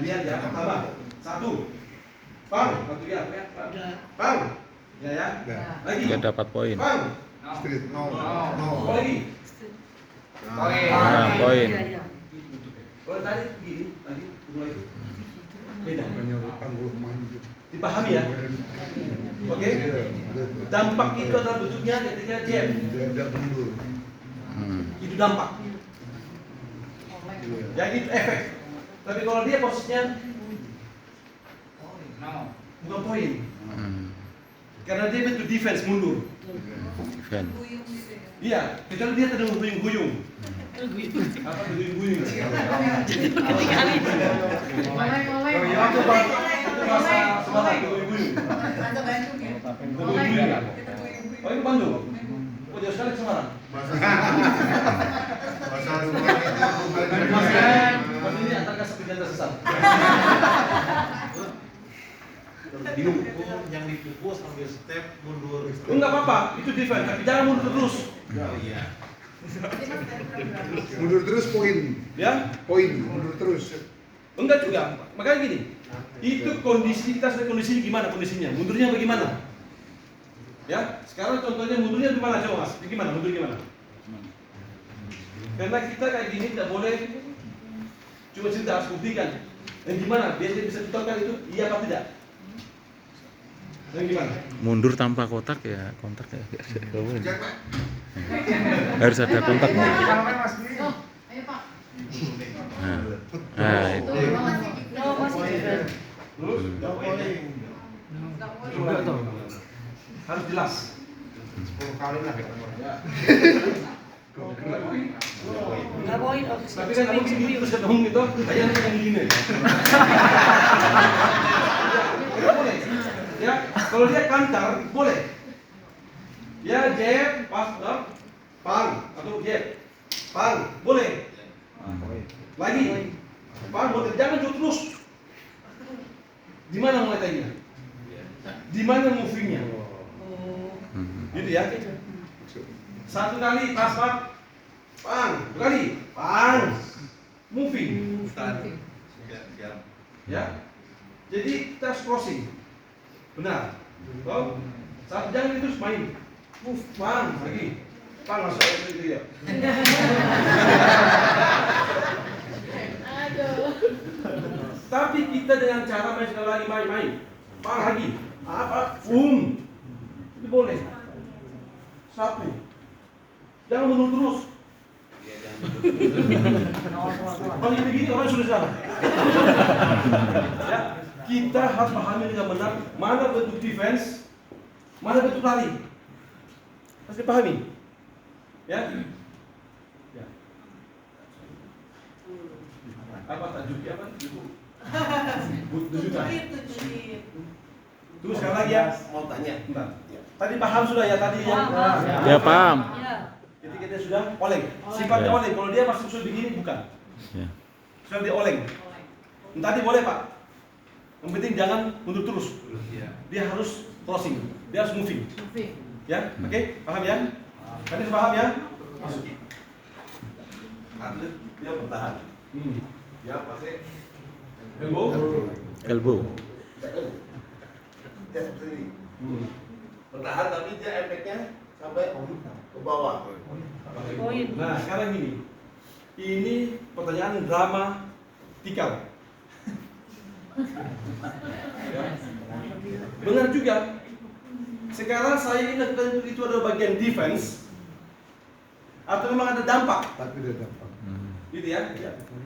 Lihat ya, pertama. Satu. Pang, satu ya. Pang. Ya. Lagi. Dia dapat poin. Pang. Street, no. Lagi. Nah, poin. Kalau tadi begini, tadi mulai itu. Beda. Maju. Dipahami ya? Oke? Dampak itu adalah bentuknya ketika jam. Dia mundur. Itu dampak. Yang itu efek. Tapi kalau dia posisinya bukan poin. Karena dia bentuk defense mundur. Defense. Iya, kecuali dia terdengar guyung-guyung. Apa guyung-guyung? Itu bahasa Semarang, guyung-guyung. Guyung-guyung. Oh, itu Bandung. Oh, jauh sekali ke Semarang. Bahasa Mas ini antar kasih pilihan tersesat. Bingung. Yang dipukul sambil step mundur. Enggak apa-apa, itu defense, tapi jangan mundur terus. Iya. mundur terus poin. Ya? Poin, mundur terus. Enggak juga. Makanya gini. Itu kondisi kita sedang kondisinya gimana kondisinya? Mundurnya bagaimana? Ya, sekarang contohnya mundurnya gimana coba Mas? Gimana? Mundur gimana? Karena kita kayak gini tidak boleh cuma cerita, harus buktikan. Dan gimana? Biar dia bisa ditentukan itu iya apa tidak? Dan gimana? Mundur tanpa kontak ya, kontak ya. Harus ada kontak. Nah, itu. Harus jelas. 10 kali lah. Nggak poin. Tapi kan kamu gini terus ketemu gitu, aja yang gini. Ya, boleh. Ya, kalau dia kantar boleh. Ya jab, pas, pang atau jab, pang boleh. Lagi, pang boleh. Jangan jauh terus. Di mana mulai tanya? Di mana movingnya? Gitu ya. Satu kali pas pang, dua kali pang, moving. Ya. Jadi kita harus crossing. Benar. Oh, saat jangan itu main. Move, pang lagi. Pang masuk itu ya. Tapi kita dengan cara main sekali lagi main. Pang lagi. Apa? Itu boleh. Satu. Jangan mundur terus. Kalau begini orang sudah salah. Ya, kita harus pahami dengan benar mana bentuk defense, mana bentuk lari. Harus dipahami. Ya. Ya. Apa tajuk apa? Tujuan. Terus sekali lagi ya. Mau tanya. Bentar. Tadi paham sudah ya tadi yang. Ya paham. Ketika dia sudah oleng, sifatnya oleng. Kalau dia masih sudah begini bukan. Ya. Sudah dia oleng. Tadi boleh Pak. Yang penting jangan mundur terus. Dia harus crossing, dia harus moving. Ya, oke, paham ya? Tadi paham ya? Masuk. Atlet dia bertahan. Dia pakai elbow. Elbow. Dia seperti ini. Bertahan tapi dia efeknya sampai ke bawah. Poin. Nah, sekarang gini. Ini pertanyaan dramatikal. Ya. Benar juga. Sekarang saya ingat itu adalah bagian defense atau memang ada dampak. Tapi dia dapat. Gitu ya.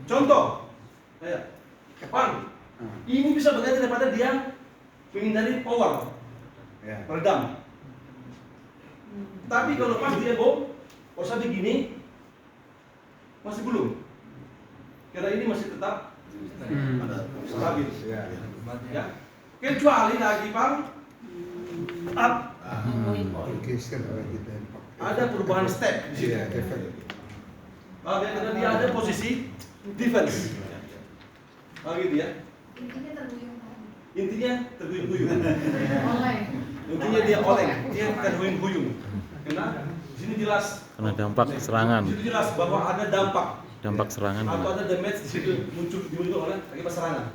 Contoh. Kayak Pang. Ini bisa berganti daripada dia menghindari power. Ya. Meredam. Tapi kalau pas dia bom, kalau saya begini masih belum. Karena ini masih tetap stabil. Ya. Kecuali lagi Pang up. Geser lagi tempat. Ada perubahan step di situ. Iya, efek. Karena dia ada posisi defense. Gitu ya. Intinya terguyung-guyung. Intinya dia oleng, dia terguyung-guyung. Karena di sini jelas. Karena dampak serangan. Di sini jelas bahwa ada dampak. Dampak serangan. Atau ada damage di situ muncul oleh akibat serangan.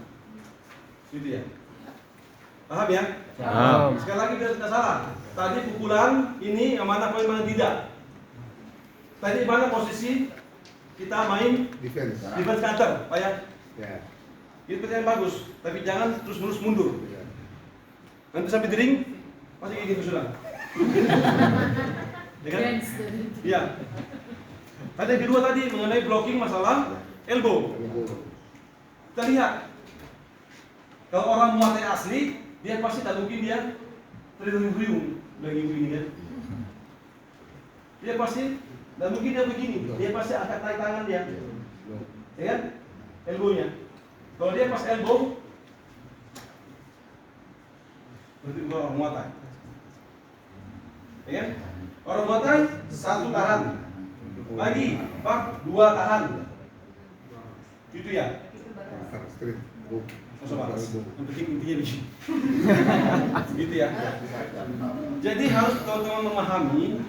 Gitu ya. Paham ya? Paham. Sekali lagi biar tidak salah. Tadi pukulan ini yang mana poin mana tidak. Tadi mana posisi kita main Defense. defense counter, Pak ya. Ya. Itu pertanyaan bagus, tapi jangan terus-menerus mundur. Ya. Nanti sampai di ring masih kayak gitu sudah. Ya kan? Iya. Tadi yang kedua tadi mengenai blocking masalah elbow. Kita lihat. Kalau orang Muay Thai asli, dia pasti tak mungkin dia terhuyung lagi begini kan. Dia pasti tak mungkin dia begini. Dia pasti angkat naik tangan dia. Ya kan? Elbownya. Kalau dia pas elbow, berarti bukan orang Muay Thai. Ya kan? Orang Muay Thai satu tahan, lagi, Pak, dua tahan. Gitu ya. Street. Sobat, yang penting intinya begini. Gitu ya. Jadi harus teman-teman memahami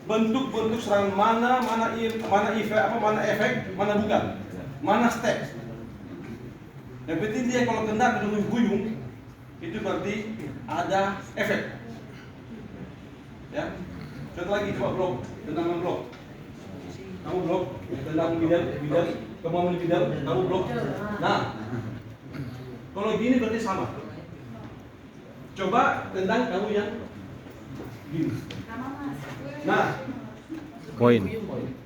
bentuk-bentuk serangan mana efek, mana bukan, mana step. Yang penting dia kalau kena guyung, itu berarti ada efek. Ya. Contoh lagi coba blok, tendangan blok. Kamu blok, tendang bidal, kamu bidal, kamu blok. Nah, kalau gini berarti sama. Coba tendang kamu yang gini. Nah, Poin.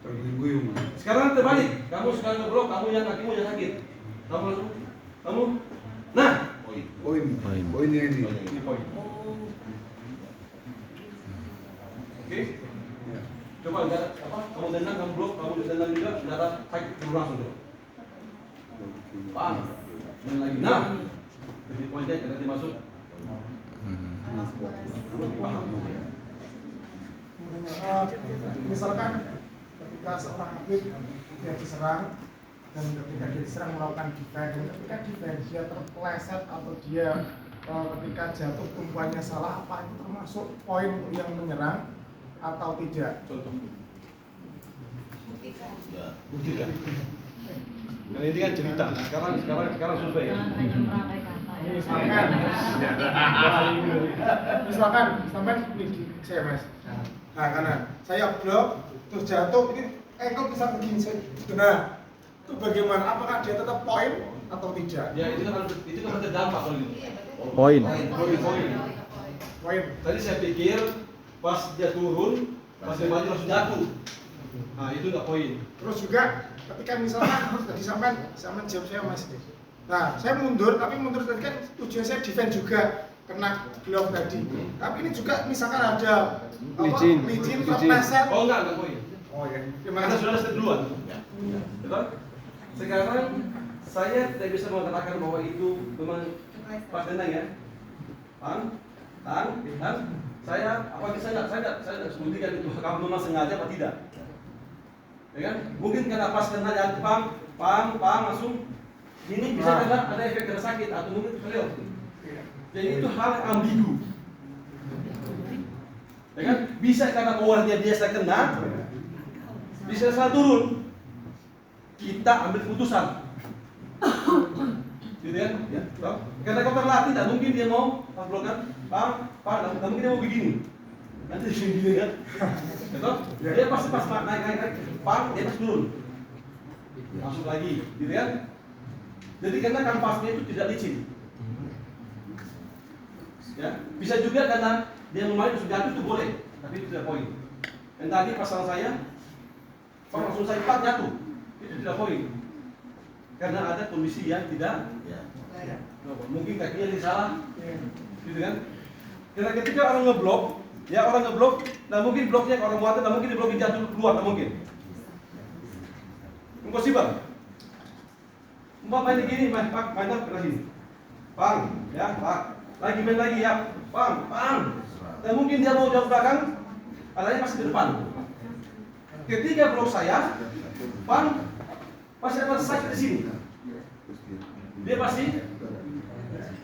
Terguyung. sekarang terbalik. Kamu sekarang ngeblok, kamu yang kakimu yang sakit. Kamu. Nah, Poin. Poin. Poinnya ini. ini poin. Oke. Ya. Coba enggak apa? Kamu tendang, kamu blok, kamu tendang juga, enggak ada sakit turun langsung tuh. Paham? Dan lagi. Nah, jadi poinnya nanti masuk. Paham? Misalkan ketika seorang atlet dia diserang dan ketika dia diserang melakukan defense, dan ketika defense dia terpeleset atau dia ketika jatuh tumpuannya salah, apa itu termasuk poin yang menyerang atau tidak? Contoh. Buktikan. Dan ini kan cerita. Sekarang survei. Misalkan sampai ini di CMS. Nah, kanan. Saya blok terus jatuh ini kok bisa begini. Nah, itu bagaimana? Apakah dia tetap poin atau tidak? Ya itu kan berdampak kalau gitu. Poin. Poin. Poin. Tadi saya pikir pas dia turun, pas dia maju langsung jatuh. Nah itu nggak poin. Terus juga ketika misalkan tadi sampai jawab saya Mas. Nah, saya mundur, tapi mundur tadi kan tujuan saya defense juga kena glove tadi. Tapi ini juga misalkan ada licin terpleset. Oh enggak poin. Oh ya. Karena sudah step duluan. Betul? Sekarang saya tidak bisa mengatakan bahwa itu memang pas tendang ya. Tahan. Saya tidak sebutkan itu kamu memang sengaja atau tidak. Ya kan? Mungkin karena pas kena jatuh pam langsung ini bisa karena ada efek kena sakit atau mungkin beliau. Jadi itu hal yang ambigu. Ya kan? Bisa karena powernya biasa kena, bisa salah turun. Kita ambil keputusan. Gitu kan? Ya. Karena kau terlatih, tidak mungkin dia mau blokan, tidak mungkin dia mau begini. Nanti begini kan? Betul? Dia pasti pas naik, dia pasti turun. Masuk lagi, gitu kan? Jadi karena kanvasnya itu tidak licin. Ya, bisa juga karena dia mulai jatuh itu boleh, tapi itu tidak poin. Dan tadi pasal saya, langsung saya jatuh, itu tidak poin. Karena ada kondisi yang tidak, mungkin kakinya yang salah, gitu kan? Karena ketika orang ngeblok, nah mungkin bloknya orang muatan, nah mungkin diblok jatuh keluar, nah mungkin. Impossible. Main gini, main lagi, ya, lagi main lagi ya, dan mungkin dia mau jauh belakang, adanya pasti di depan. Ketika blok saya, pasti ada sakit di sini. Dia pasti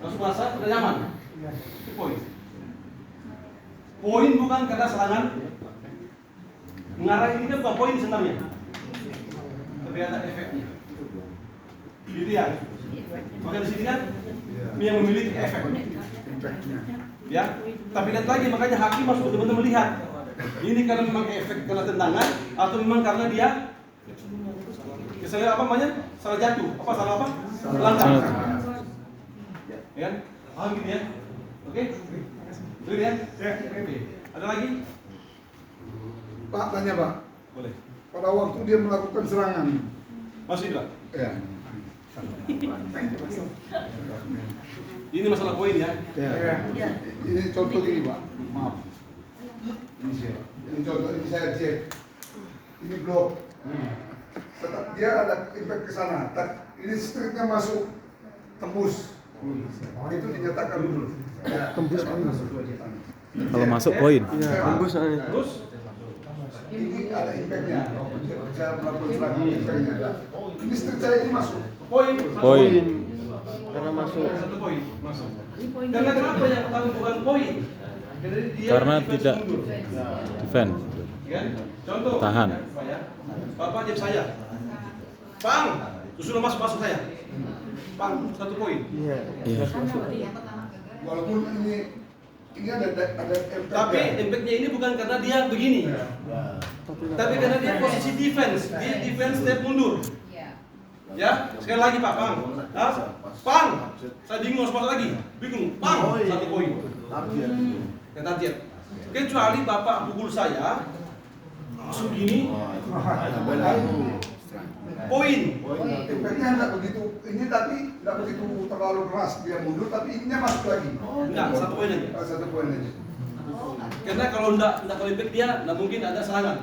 langsung merasa tidak nyaman. Itu poin. Poin bukan karena serangan mengarah, ini kan bukan poin sebenarnya. Tapi tapi ada efeknya. Gitu ya. Maka di sini kan yang memiliki efek. Impactnya. Ya, tapi lihat lagi, makanya hakim harus benar-benar melihat ini karena memang efek karena tendangan atau memang karena dia misalnya apa namanya salah jatuh, apa salah apa? Langkah. Ya kan? Paham gitu ya? Oke? Itu ya? Oke. Ada lagi? Pak tanya Pak, Boleh. pada waktu dia melakukan serangan, Masih Pak. ya. Ini masalah poin ya. Ya. Ini contoh gini Pak, maaf. Ini contoh, ini saya cek. Ini blok. Tetap dia ada impact ke sana. Ini streetnya masuk tembus. Itu dinyatakan dulu. Ya, tembus masuk. Kalau masuk poin. Tembus. Terus Ini ada impactnya. Saya melakukan serangan impactnya. Ini street saya ini masuk. poin. Poin. Karena masuk. Satu poin masuk. Karena kenapa yang pertama bukan poin? Karena tidak mundur. defend. Kan? Contoh. Tahan. Ya. Bapak jam saya. Bang, sudah masuk saya. Bang, 1 poin. Iya. Walaupun ini ada impact. Tapi impactnya ini bukan karena dia begini. Tapi karena dia posisi defense. Dia defense step mundur. Ya, sekali lagi Pak, Bang. Hah? Bang, saya bingung harus masuk lagi. Bingung, Bang, 1 poin. Ya, target. Kecuali Bapak pukul saya, masuk gini, poin. Impactnya tidak begitu. Ini tapi tidak begitu terlalu keras dia mundur, tapi ininya masuk lagi. Enggak, 1 poin aja. 1 poin aja. Karena kalau enggak kalau impact dia, enggak mungkin ada serangan.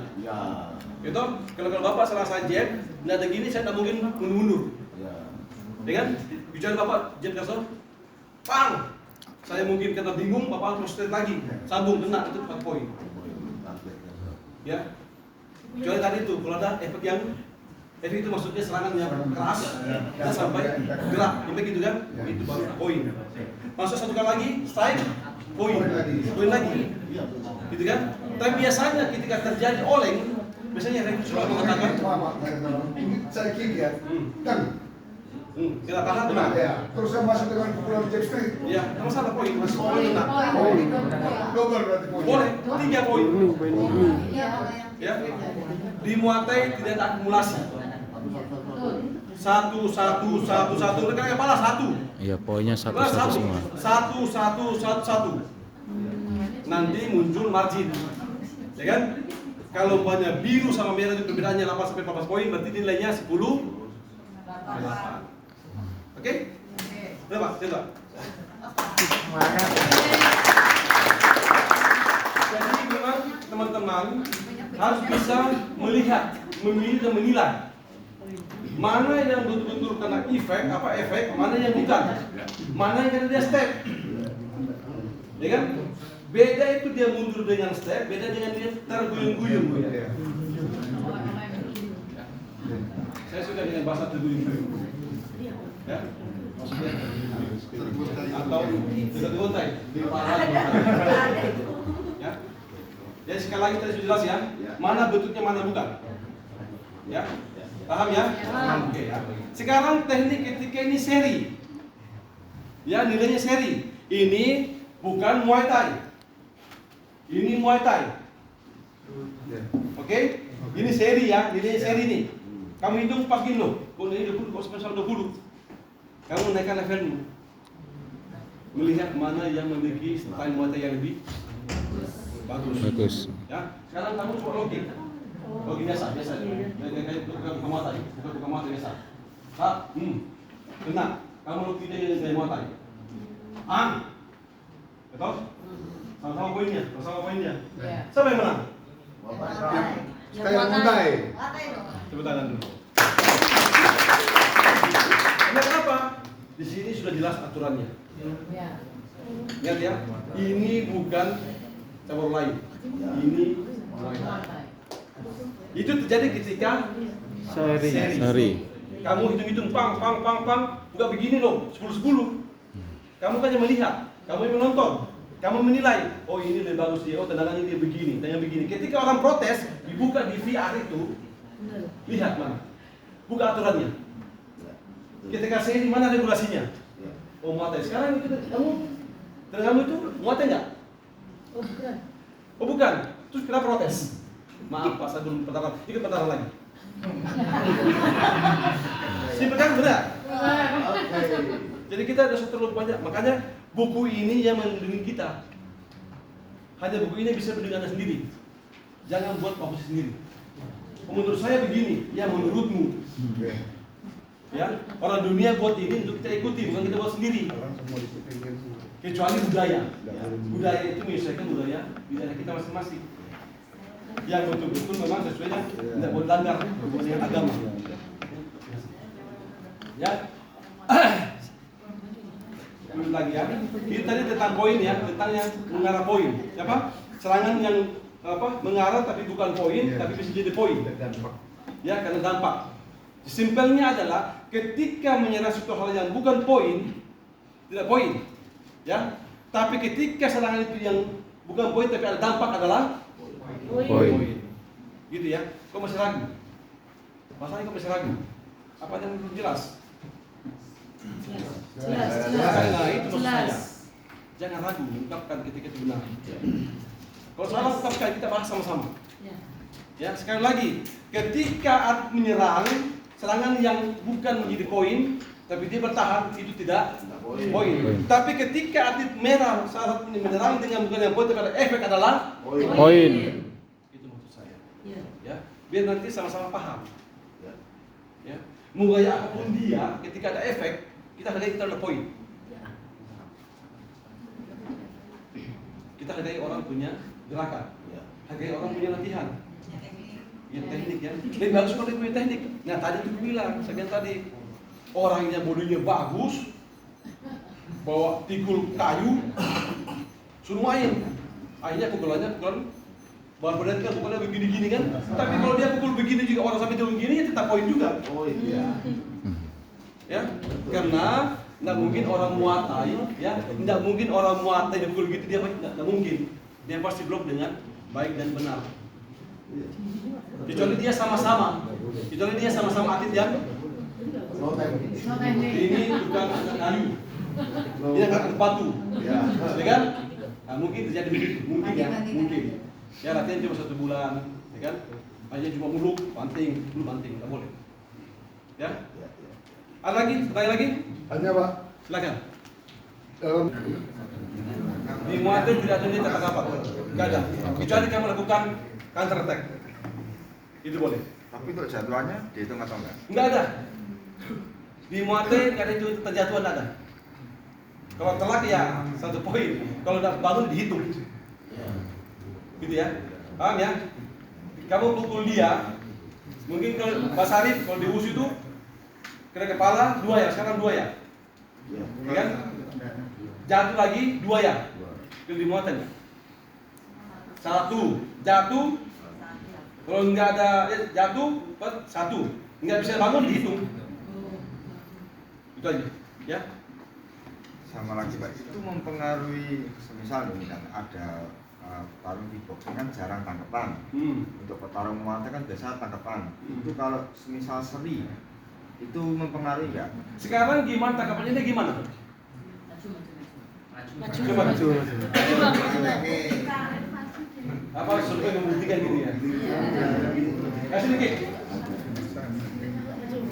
Gitu? Kalau Bapak salah saya jab, enggak ada gini, saya enggak mungkin mundur. Ya kan? Bicara Bapak jab kasar, Bang, saya mungkin karena bingung, Bapak harus straight lagi, sambung kena itu 4 poin. Ya, kecuali tadi itu kalau ada efek itu maksudnya serangan yang keras, dan sampai gerak, impact gitu kan, itu baru poin. Masuk 1 kali lagi, strike, poin lagi, gitu kan? Tapi biasanya ketika terjadi oleng, biasanya referee selalu mengatakan, Ini saya kick ya. Dan kita tahan benar. ya, terus saya masuk dengan pukulan jab street. Ya, nggak masalah poin, masih poin benar. Double berarti poin. Boleh, 3 poin. Ya, di Muay Thai tidak ada akumulasi. 1, mereka kepala 1. Iya, poinnya satu-satu semua. 1. Nanti muncul margin, ya kan? Kalau umpamanya biru sama merah itu perbedaannya 8 sampai 14 poin, berarti nilainya 10. 8. Oke? Coba. Jadi memang teman-teman harus bisa melihat, memilih dan menilai mana yang betul-betul kena efek, mana yang bukan, mana yang kena dia step, ya kan? Beda itu dia mundur dengan step, beda dengan dia terguyung-guyung. Saya suka dengan bahasa terguyung-guyung, ya, maksudnya atau tergontai di kepala. Ya, jadi sekali lagi tadi sudah jelas ya, mana bentuknya mana bukan, ya, paham ya? Oke ya. Sekarang teknik ketika ini seri, ya nilainya seri. Ini bukan Muay Thai, ini Muay Thai. Oke? Ini seri ya, nilainya seri nih. Kamu hitung 4 kilo, kalau ini 20, kalau spesial 20. Kamu naikkan levelmu. Melihat mana yang memiliki style Muay Thai yang lebih bagus. Ya, sekarang kamu coba logik. Logik biasa. Kayak tukang Muay Thai, tukang Muay Thai biasa. Kena. Kamu logik dia dari Muay Thai. Betul? Sama-sama poinnya. Siapa yang menang? Saya mulai. Tepuk tangan dulu. Kenapa? Di sini sudah jelas aturannya. Lihat ya, ini bukan cabur lain. Ini Muay Thai. Itu terjadi ketika seri. Kamu hitung-hitung pang, enggak begini loh, 10-10. Kamu kan yang melihat, kamu yang menonton, kamu menilai, oh ini lebih bagus dia, oh tendangannya dia begini, tendangan begini. Ketika orang protes, dibuka di VR itu, lihat mana. buka aturannya. Ketika saya di mana regulasinya? Oh muatai. Sekarang itu kamu itu muatai nggak? Oh bukan. Oh bukan. Terus kita protes. Maaf Pak, saya belum pendaftaran. Ikut pendaftaran lagi. Simpel kan benar? Jadi kita ada terlalu banyak. Makanya buku ini yang melindungi kita. Hanya buku ini bisa melindungi Anda sendiri. Jangan buat publish sendiri. Menurut saya begini, ya menurutmu. Ya, orang dunia buat ini untuk kita ikuti, bukan kita buat sendiri. Kecuali budaya. Budaya itu menyelesaikan budaya kita masing-masing. Yang betul-betul memang sesuai dengan tidak boleh langgar dengan agama. Ya. Ulang lagi ya. Ini tadi tentang poin ya, tentang yang mengarah poin. Apa? Serangan yang mengarah tapi bukan poin, tapi bisa jadi poin. Ya, karena dampak. Simpelnya adalah ketika menyerang suatu hal yang bukan poin, tidak poin, ya. Tapi ketika serangan itu yang bukan poin tapi ada dampak adalah Poin. Gitu ya. Kok masih ragu? Masalahnya kok masih ragu? Apa yang belum jelas? Jelas. Nah, itu maksud saya. Jelas. Jangan ragu mengungkapkan ketika itu benar. Kalau salah ungkapkan, kita bahas sama-sama. Ya, sekali lagi, ketika menyerang serangan yang bukan menjadi poin, tapi dia bertahan, itu tidak poin. Tapi ketika atlet merah saat menyerang dengan bukan yang poin, tapi ada efek adalah Poin. itu maksud saya. Iya. Ya, biar nanti sama-sama paham. Ya, mau gaya apapun dia, ketika ada efek, kita hargai kita ada poin. Kita hargai orang punya gerakan, hargai orang punya latihan. Ya, teknik ya. Lebih bagus kalau dia punya teknik. Nah tadi itu bilang, saya bilang tadi, orang yang bodinya bagus, bawa pikul kayu, suruh main. Akhirnya pukulan bahan badan kan pukulnya begini-gini kan. Tapi kalau dia pukul begini juga orang sampai jauh begini, ya tetap poin juga. Oh iya. Ya, karena nggak mungkin orang muatai, ya, nggak mungkin orang muatai dipukul gitu dia nggak mungkin. Dia pasti blok dengan baik dan benar. Kecuali dia sama-sama atlet yang ini bukan angkat kayu, dia angkat batu, ya kan? Nah, mungkin terjadi begitu, mungkin ya, mungkin. Ya latihan cuma 1 bulan, ya kan? Hanya cuma muluk, banting, nggak boleh. Ya? Ada lagi? Tanya lagi? Hanya Pak, Silakan. dalam Di muatai tidak ada nilai kata-kata, nggak ada. Kecuali kamu lakukan counter attack, itu boleh. Tapi untuk jadwalnya dihitung atau enggak? Nggak ada. Di muatai nggak ada itu terjatuhan, nggak ada. Kalau telak ya 1 poin. Kalau udah bangun dihitung. Gitu ya. Paham ya? Kamu pukul dia, mungkin kalau Mas Arif kalau di wusu itu kena kepala 2 ya, sekarang 2 ya. Ya kan? Jatuh lagi 2 ya. Itu di muatai. 1 jatuh. Kalau nggak ada jatuh, 1 nggak bisa bangun dihitung. Itu aja, ya. Sama lagi Pak, itu mempengaruhi semisal ini kan ada petarung di boxing kan jarang tangkapan. Untuk petarung muatai kan biasa tangkapan. Itu kalau semisal seri itu mempengaruhi nggak? Sekarang gimana tangkapannya dia gimana? Maju. Coba. Coba. Apa survei membuktikan gitu ya? Kasih dikit.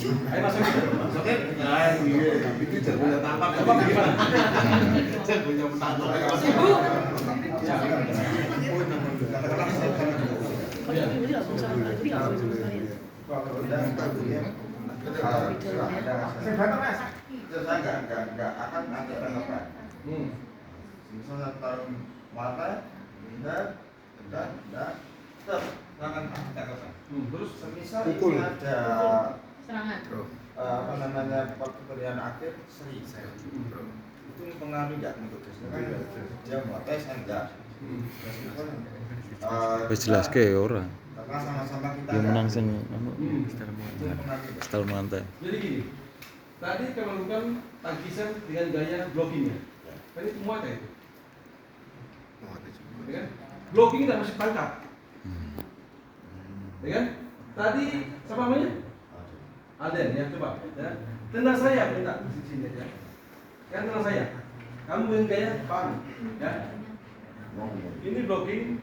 Ayo masukin. Oke, nah itu jagonya tapak. Coba gimana? Jagonya tapak. Sibuk. Ya. Kalau ini langsung sama, jadi nggak boleh sama sekali. Kalau udah bagunya ada Saya datang Mas. itu saya nggak akan ada tangkapan. Misalnya tarung muatai, tidak, tangan tangkapan. Terus Semisal Pukul. ini ada Serangan. apa namanya pertandingan akhir seri saya itu mempengaruhi nggak untuk dia muatai saya enggak. Wis jelas ke orang. Karena sama-sama kita Dia menang nggak. sing Itu mempengaruhi. style mantai. jadi gini. Tadi kamu lakukan tangkisan dengan gaya blockingnya. Kan itu muatai itu. Ya kan? Blocking tidak masih tangkap. Ya kan? Tadi siapa namanya? Alden ya, coba. Ya. Tendang saya, minta di sini ya. Kan tendang saya. Kamu yang gaya pang, ya. Ini blocking.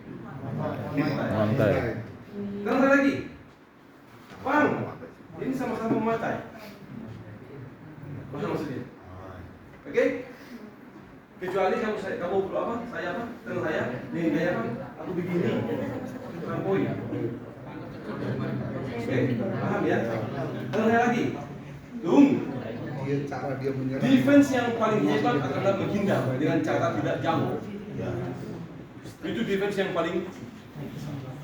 Lantai. Tendang saya lagi. Pang. Ini sama-sama mematai. Apa maksudnya? Oke? Kecuali kamu perlu apa? Saya apa? Tendang saya. Dengan gaya apa? Aku begini. Bukan poin. Oke, paham ya? Tendang saya lagi. Tung. Cara dia menyerang. Defense yang paling hebat adalah menghindar dengan cara tidak jauh. Itu defense yang paling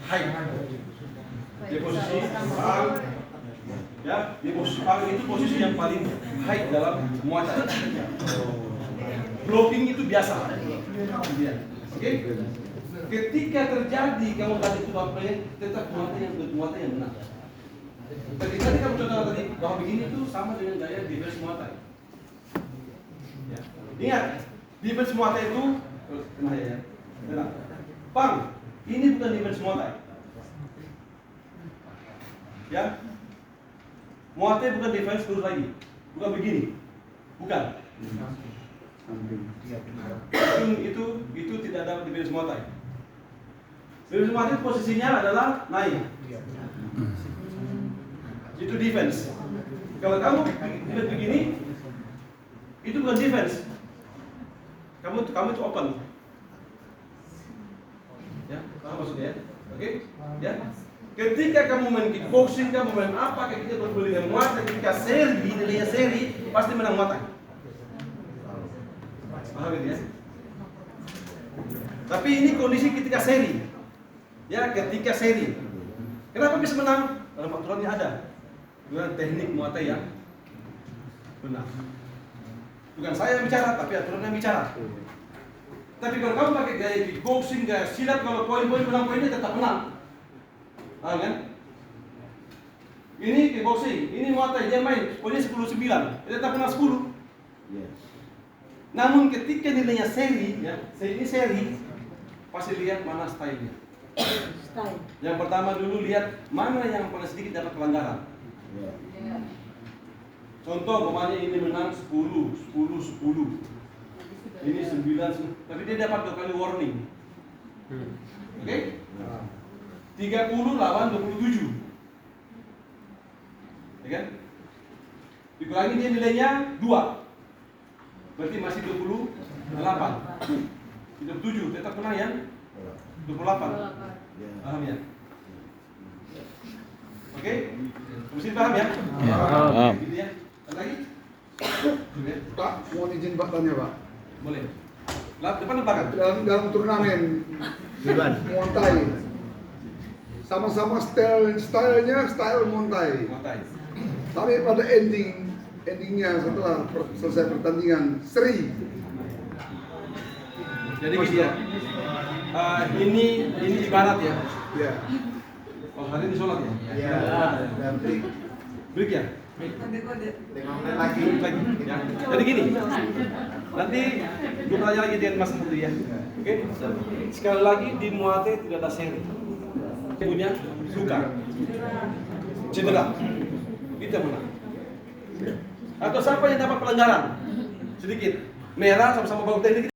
high. Di posisi pang, ya, di posisi pang itu posisi yang paling high dalam muay thai. Blocking itu biasa. Oke? Ketika terjadi kamu tadi itu apa ya? Tetap muay thai yang benar. Ketika kamu contoh tadi bahwa begini itu sama dengan gaya defense muay thai. Ya. Ingat, defense muay thai itu ya. Benar. Pang, ini bukan defense muay thai. Ya. Muay thai bukan defense lurus lagi. Bukan begini. Bukan. Itu tidak ada defense muay thai. Defense muay thai posisinya adalah naik. Itu defense. Kalau kamu begini, itu bukan defense. Kamu itu open. Ya, paham maksudnya? Oke? Ya. Ketika kamu main kickboxing, kamu main apa, ketika berguling dengan muay thai, ketika nilainya seri, pasti menang muay thai. Paham ini ya? Tapi ini kondisi ketika seri. Ya, ketika seri. Kenapa bisa menang? Dalam aturannya ada. Dengan teknik muay thai yang benar. Bukan saya yang bicara, tapi aturannya bicara. Tapi kalau kamu pakai gaya kickboxing, gaya silat, kalau poin-poin menang poinnya tetap menang. Paham kan? Ini kickboxing, ini muay thai, dia main poinnya 10-9, dia tetap menang 10. Namun ketika nilainya seri, ya, ini seri, pasti lihat mana stylenya. Style. Yang pertama dulu lihat mana yang paling sedikit dapat pelanggaran. Contoh, umpamanya ini menang 10, 10, 10. Ini 9, tapi dia dapat 2 kali warning. Oke? 30 lawan 27. Ya kan? Dikurangi dia nilainya 2. Berarti masih 28. 27, tetap menang yang 28. Paham ya? Oke? Mesti paham ya? Paham. Gitu ya. Ada lagi? Pak, mohon izin Pak tanya Pak. Boleh. Depan atau belakang? Dalam turnamen Muay Thai, sama-sama stylenya style Muay Thai. Muay Thai. Tapi pada endingnya setelah selesai pertandingan seri. Jadi gini ya. Ini ibarat ya. Ya. Oh, hari ini sholat ya? Ya. Dan Break ya? lagi. Ya. Jadi gini. Nanti gue tanya lagi dengan Mas Mutu ya. Oke? Sekali lagi di Muay Thai tidak ada seri. Punya luka, cedera, itu menang. Atau siapa yang dapat pelanggaran sedikit, merah sama-sama bawa teknik.